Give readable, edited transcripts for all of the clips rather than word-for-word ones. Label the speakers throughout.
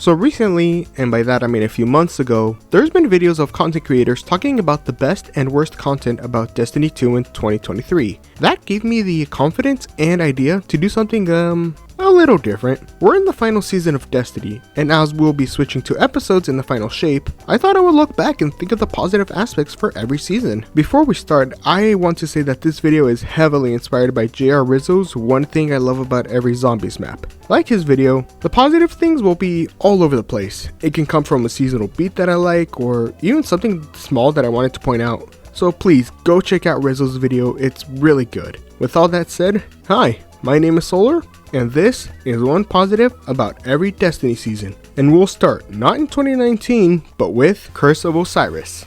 Speaker 1: So recently, and by that I mean a few months ago, there's been videos of content creators talking about the best and worst content about Destiny 2 in 2023. That gave me the confidence and idea to do something a little different. We're in the final season of Destiny, and as we'll be switching to episodes in the final shape, I thought I would look back and think of the positive aspects for every season. Before we start, I want to say that this video is heavily inspired by J.R. Rizzo's One Thing I Love About Every Zombies map. Like his video, the positive things will be all over the place. It can come from a seasonal beat that I like, or even something small that I wanted to point out. So please, go check out Rizzo's video, it's really good. With all that said, hi, my name is Solar, and this is one positive about every Destiny season. And we'll start not in 2019, but with Curse of Osiris.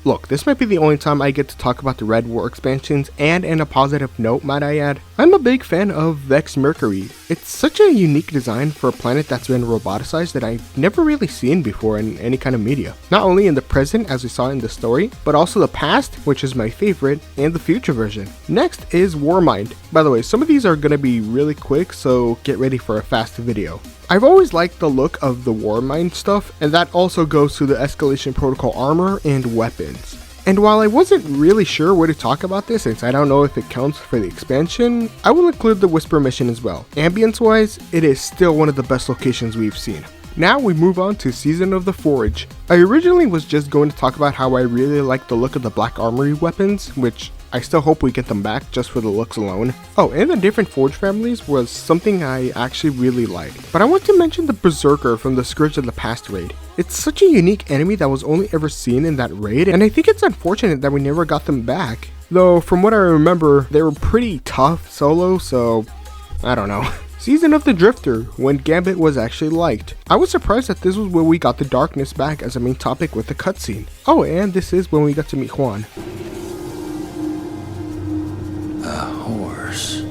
Speaker 1: Look, this might be the only time I get to talk about the Red War expansions, and in a positive note might I add, I'm a big fan of Vex Mercury. It's such a unique design for a planet that's been roboticized that I've never really seen before in any kind of media. Not only in the present as we saw in the story, but also the past, which is my favorite, and the future version. Next is Warmind. By the way, some of these are gonna be really quick, so get ready for a fast video. I've always liked the look of the Warmind stuff, and that also goes to the Escalation Protocol armor and weapons. And while I wasn't really sure where to talk about this since I don't know if it counts for the expansion, I will include the Whisper mission as well. Ambience wise, it is still one of the best locations we've seen. Now we move on to Season of the Forge. I originally was just going to talk about how I really like the look of the Black Armory weapons, which I still hope we get them back just for the looks alone. Oh, and the different Forge families was something I actually really liked. But I want to mention the Berserker from the Scourge of the Past raid. It's such a unique enemy that was only ever seen in that raid, and I think it's unfortunate that we never got them back. Though, from what I remember, they were pretty tough solo, so I don't know. Season of the Drifter, when Gambit was actually liked. I was surprised that this was when we got the darkness back as a main topic with the cutscene. Oh, and this is when we got to meet Juan.
Speaker 2: A horse.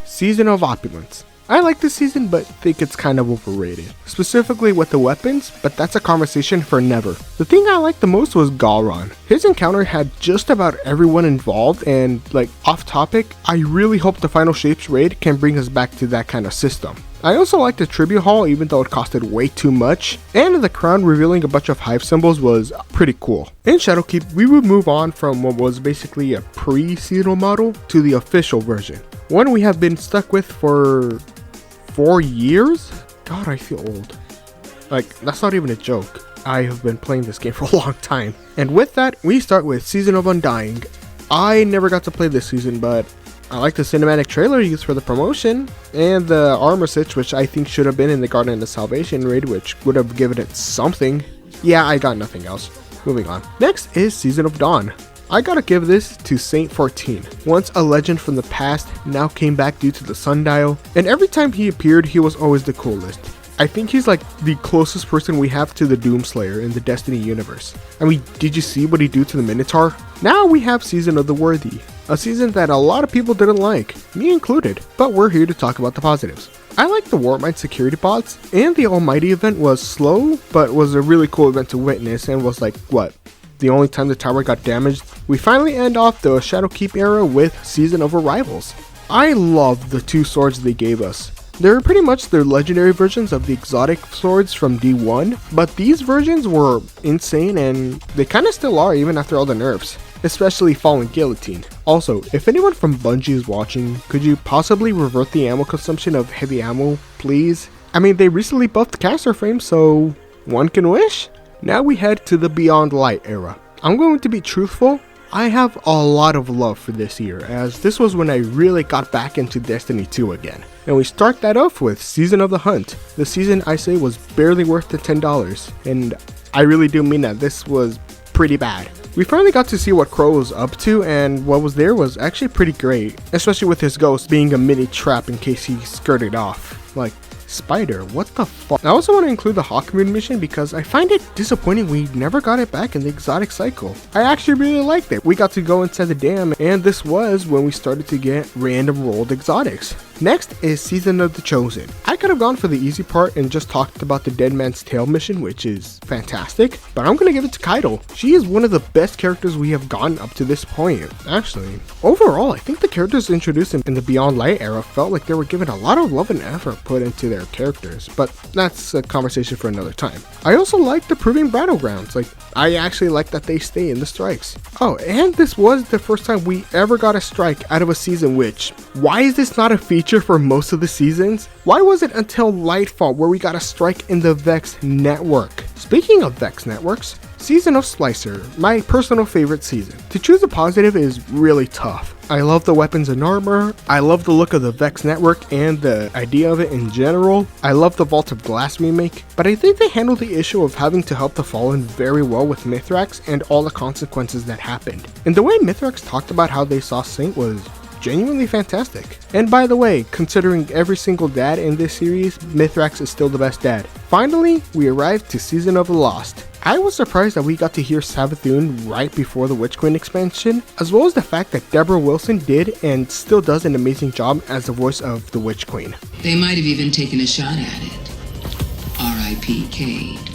Speaker 1: Season of Opulence. I like this season, but think it's kind of overrated. Specifically with the weapons, but that's a conversation for never. The thing I liked the most was Galron. His encounter had just about everyone involved, and like off topic, I really hope the Final Shapes raid can bring us back to that kind of system. I also liked the tribute haul even though it costed way too much, and the crown revealing a bunch of hive symbols was pretty cool. In Shadowkeep, we would move on from what was basically a pre-seasonal model to the official version. One we have been stuck with for 4 years? God, I feel old. Like, that's not even a joke. I have been playing this game for a long time. And with that, we start with Season of Undying. I never got to play this season, but I like the cinematic trailer used for the promotion, and the armor stitch, which I think should have been in the Garden of Salvation raid, which would have given it something. Yeah, I got nothing else. Moving on. Next is Season of Dawn. I gotta give this to Saint 14. Once a legend from the past, now came back due to the sundial, and every time he appeared, he was always the coolest. I think he's like the closest person we have to the Doomslayer in the Destiny universe. I mean, did you see what he did to the Minotaur? Now we have Season of the Worthy, a season that a lot of people didn't like, me included, but we're here to talk about the positives. I like the Warmind security bots, and the Almighty event was slow, but was a really cool event to witness and was like, what? The only time the tower got damaged. We finally end off the Shadowkeep era with Season of Arrivals. I love the two swords they gave us. They're pretty much their legendary versions of the exotic swords from D1, but these versions were insane and they kinda still are even after all the nerfs, especially Fallen Guillotine. Also, if anyone from Bungie is watching, could you possibly revert the ammo consumption of heavy ammo, please? I mean, they recently buffed caster frames, so one can wish? Now we head to the Beyond Light era. I'm going to be truthful, I have a lot of love for this year, as this was when I really got back into Destiny 2 again. And we start that off with Season of the Hunt. The season I say was barely worth the $10, and I really do mean that. This was pretty bad. We finally got to see what Crow was up to, and what was there was actually pretty great, especially with his ghost being a mini trap in case he skirted off. Like, Spider, what the fuck? I also want to include the Hawkmoon mission because I find it disappointing we never got it back in the exotic cycle. I actually really liked it. We got to go inside the dam, and this was when we started to get random rolled exotics. Next is Season of the Chosen. I could have gone for the easy part and just talked about the Dead Man's Tale mission, which is fantastic, but I'm gonna give it to Kaido. She is one of the best characters we have gotten up to this point, actually. Overall, I think the characters introduced in the Beyond Light era felt like they were given a lot of love and effort put into their their characters, but that's a conversation for another time. I also like the proving battlegrounds, I actually like that they stay in the strikes. Oh, and this was the first time we ever got a strike out of a season, which, why is this not a feature for most of the seasons? Why was it until Lightfall where we got a strike in the Vex network? Speaking of Vex networks, Season of Slicer, my personal favorite season. To choose a positive is really tough. I love the weapons and armor, I love the look of the Vex network and the idea of it in general, I love the Vault of Glass remake, but I think they handled the issue of having to help the Fallen very well with Mithrax and all the consequences that happened. And the way Mithrax talked about how they saw Saint was genuinely fantastic. And by the way, considering every single dad in this series, Mithrax is still the best dad. Finally, we arrived to Season of the Lost. I was surprised that we got to hear Savathun right before the Witch Queen expansion, as well as the fact that Deborah Wilson did and still does an amazing job as the voice of the Witch Queen.
Speaker 3: They might have even taken a shot at it. R.I.P. Cade.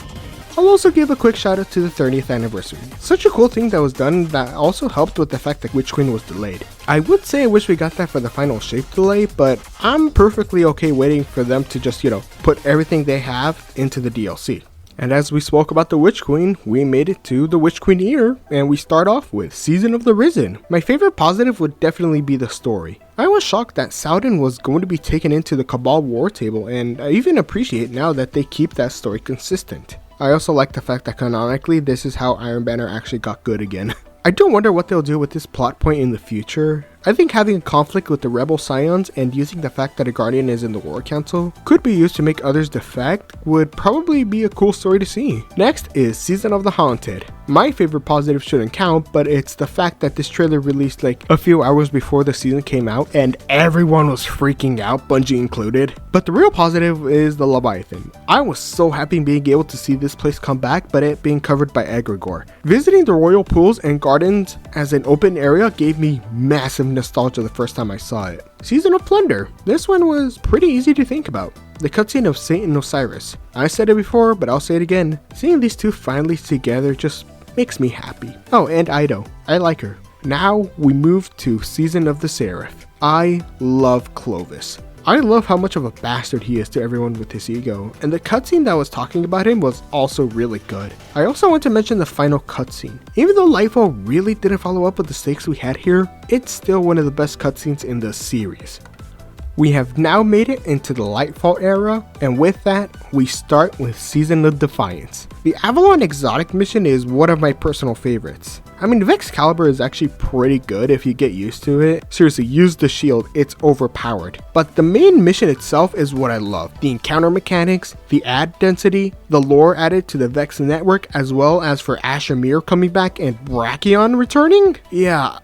Speaker 1: I'll also give a quick shout out to the 30th anniversary. Such a cool thing that was done that also helped with the fact that Witch Queen was delayed. I would say I wish we got that for the final shape delay, but I'm perfectly okay waiting for them to just, put everything they have into the DLC. And as we spoke about the Witch Queen, we made it to the Witch Queen year, and we start off with Season of the Risen. My favorite positive would definitely be the story. I was shocked that Saladin was going to be taken into the Cabal War Table, and I even appreciate now that they keep that story consistent. I also like the fact that canonically, this is how Iron Banner actually got good again. I do wonder what they'll do with this plot point in the future. I think having a conflict with the Rebel Scions and using the fact that a Guardian is in the War Council could be used to make others defect would probably be a cool story to see. Next is Season of the Haunted. My favorite positive shouldn't count, but it's the fact that this trailer released a few hours before the season came out and everyone was freaking out, Bungie included. But the real positive is the Leviathan. I was so happy being able to see this place come back, but it being covered by egregore. Visiting the royal pools and gardens as an open area gave me massive nostalgia the first time I saw it. Season of Plunder. This one was pretty easy to think about. The cutscene of Saint and Osiris. I said it before, but I'll say it again. Seeing these two finally together just makes me happy. Oh, and Ido. I like her. Now we move to Season of the Seraph. I love Clovis. I love how much of a bastard he is to everyone with his ego, and the cutscene that was talking about him was also really good. I also want to mention the final cutscene. Even though Lightfall really didn't follow up with the stakes we had here, it's still one of the best cutscenes in the series. We have now made it into the Lightfall era, and with that, we start with Season of Defiance. The Avalon Exotic mission is one of my personal favorites. I mean, Vexcalibur is actually pretty good if you get used to it. Seriously, use the shield, it's overpowered. But the main mission itself is what I love. The encounter mechanics, the ad density, the lore added to the Vex network, as well as for Ashamir coming back and Brachion returning? Yeah,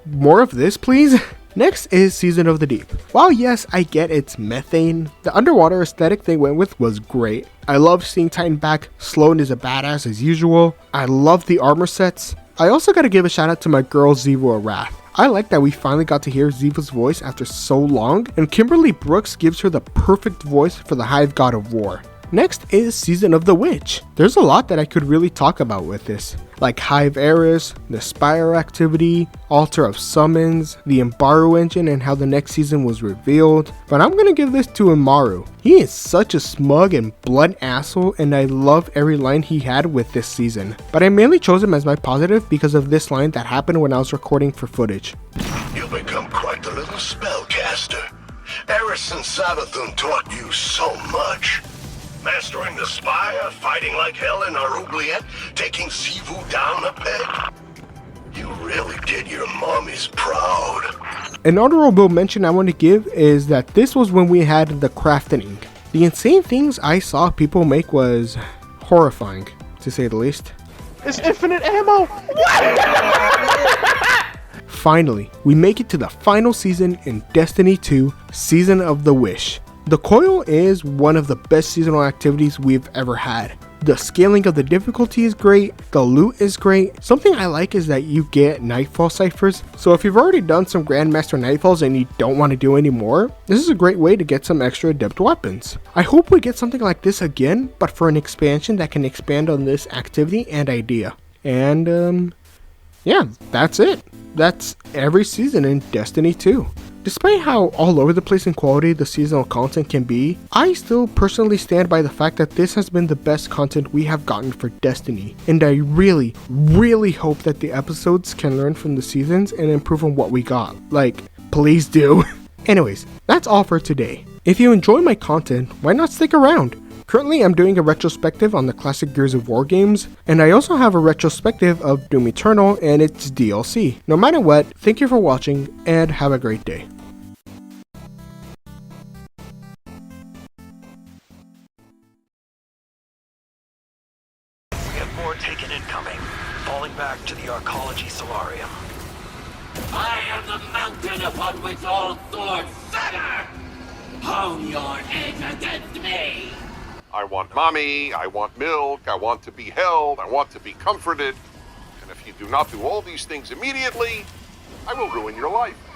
Speaker 1: more of this please? Next is Season of the Deep. While yes, I get it's methane, the underwater aesthetic they went with was great. I love seeing Titan back, Sloan is a badass as usual. I love the armor sets. I also gotta give a shout out to my girl Ziva Wrath. I like that we finally got to hear Ziva's voice after so long, and Kimberly Brooks gives her the perfect voice for the Hive God of War. Next is Season of the Witch. There's a lot that I could really talk about with this, like Hive Eris, the Spire activity, Altar of Summons, the Imbaru engine and how the next season was revealed, but I'm gonna give this to Imbaru. He is such a smug and blunt asshole, and I love every line he had with this season, but I mainly chose him as my positive because of this line that happened when I was recording for footage.
Speaker 4: You've become quite the little spellcaster. Eris and Savathun taught you so much. Mastering the Spire, fighting like hell in our oubliette, taking Sivu down a peg. You really did your mommies proud.
Speaker 1: An honorable mention I want to give is that this was when we had the crafting ink. The insane things I saw people make was horrifying, to say the least.
Speaker 5: It's infinite ammo!
Speaker 1: Finally, we make it to the final season in Destiny 2, Season of the Wish. The coil is one of the best seasonal activities we've ever had. The scaling of the difficulty is great, the loot is great. Something I like is that you get Nightfall ciphers, so if you've already done some Grandmaster Nightfalls and you don't want to do any more, this is a great way to get some extra adept weapons. I hope we get something like this again, but for an expansion that can expand on this activity and idea. And yeah, that's it. That's every season in Destiny 2. Despite how all over the place in quality the seasonal content can be, I still personally stand by the fact that this has been the best content we have gotten for Destiny, and I really, really hope that the episodes can learn from the seasons and improve on what we got. Like, please do. Anyways, that's all for today. If you enjoy my content, why not stick around? Currently, I'm doing a retrospective on the classic Gears of War games, and I also have a retrospective of Doom Eternal and its DLC. No matter what, thank you for watching, and have a great day.
Speaker 6: We have more taken incoming, falling back to the Arcology Solarium.
Speaker 7: I am the mountain upon which all swords shatter! Hone your edge against me!
Speaker 8: I want mommy, I want milk, I want to be held, I want to be comforted. And if you do not do all these things immediately, I will ruin your life.